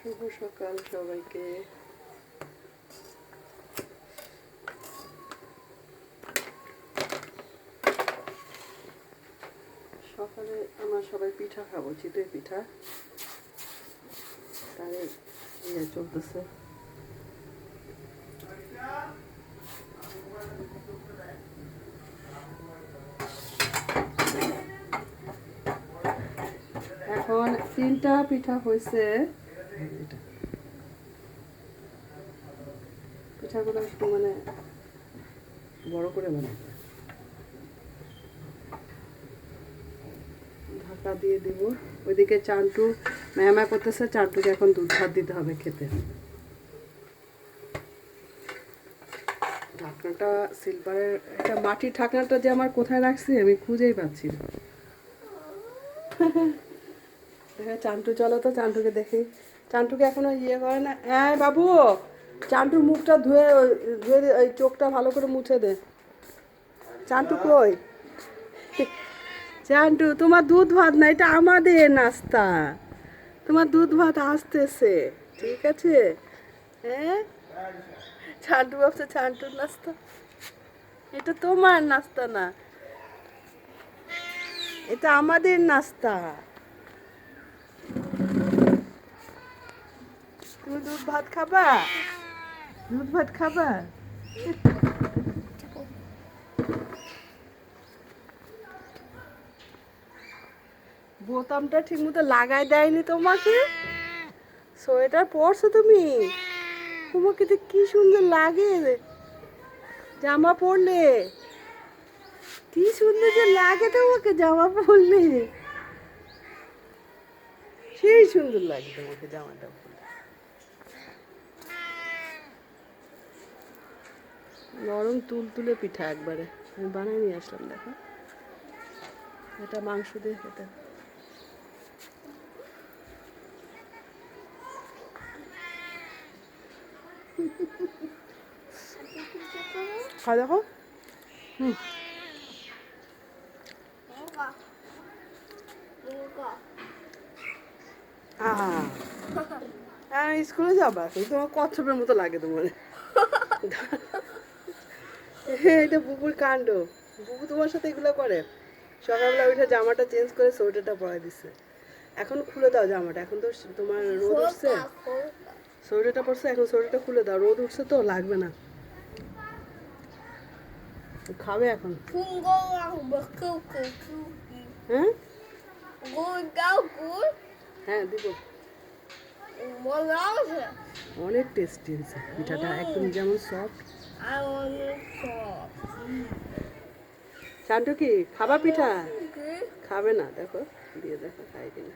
শুভ সকাল সবাইকে। সকালে আমরা সবাই পিঠা খাবো, চিতই পিঠা। তাই ইয়ে চলতেছে। এখন 3টা পিঠা হয়েছে। পিঠাগুলো একটু মানে বড় করে বানাবো। ঢাকা দিয়ে দেবো। ওইদিকে চান্টু ম্যামা করতেছে, চান্টুকে এখন দুধ ভাত দিতে হবে খেতে। ঢাকনাটা সিলভারের, একটা মাটির ঢাকনাটা যে আমার কোথায় রাখছি আমি খুঁজেই পাচ্ছি না। দেখে চান্টু, চলো তো চান্টুকে দেখি। চান্টুকে এখনো ইয়ে করে না। হ্যাঁ বাবু, চান্টুর মুখটা ধুয়ে ধুয়ে ওই চোখটা ভালো করে মুছে দে। চান্টু কই? চান্টু, তোমার দুধ ভাত না, এটা আমাদের নাস্তা। তোমার দুধ ভাত আসতেছে, ঠিক আছে? হ্যাঁ, চান্টু ভাবছে চান্টুর নাস্তা, এটা তোমার নাস্তা না, এটা আমাদের নাস্তা। তুমি দুধ ভাত খাবা? দুধ ভাত খাবা? বোতামটা ঠিক মতো লাগাই দেয়নি তোমাকে। সোয়েটার পরছো তুমি? তোমাকে তো কি সুন্দর লাগে জামা পরলে, কি সুন্দর যে লাগে তোমাকে জামা পরলে, সেই সুন্দর লাগে তোমাকে জামাটা পরলে। নরম তুলতুলে পিঠা একবারে আমি বানাই নিয়ে আসলাম। দেখো, এটা মাংস দিয়ে খেতে। খাও দেখো। হুম, হ্যাঁ, স্কুলে যাবা এখন, তোমার কচ্ছপের মতো লাগে তোমার। এটা বুবুর কাণ্ড। বুবু তোমার সাথে এগুলো করে। সকালবেলা উঠে জামাটা চেঞ্জ করে সোয়েটারটা পরাই দিচ্ছে। এখন খুলে দাও জামাটা, এখন তো তোমার রোদ উঠছে। সোয়েটারটা পরছে, এখন সোয়েটারটা খুলে দাও, রোদ উঠছে তো লাগবে না। খাবে এখন? হ্যাঁ হ্যাঁ দিব। অনেক টেস্টি হয়েছে পিঠাটা, একদম যেমন সফট। চান্টু কি খাবা পিঠা? খাবে না, দেখো দিয়ে দেখো খাই কিনা।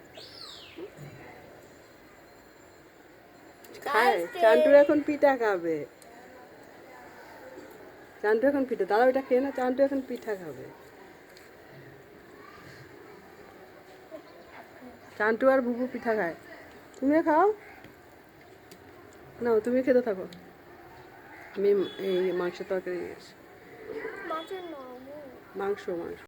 খায়, চান্টু এখন পিঠা খাবে। চান্টু এখন পিঠা, দাদা ওইটা খেয়ে না, চান্টু এখন পিঠা খাবে। চান্টু আর বুবু পিঠা খায়, তুমিও খাও। না, তুমি খেতে থাকো, আমি এই মাংস তরকারি নিয়ে আসি। মাংস মাংস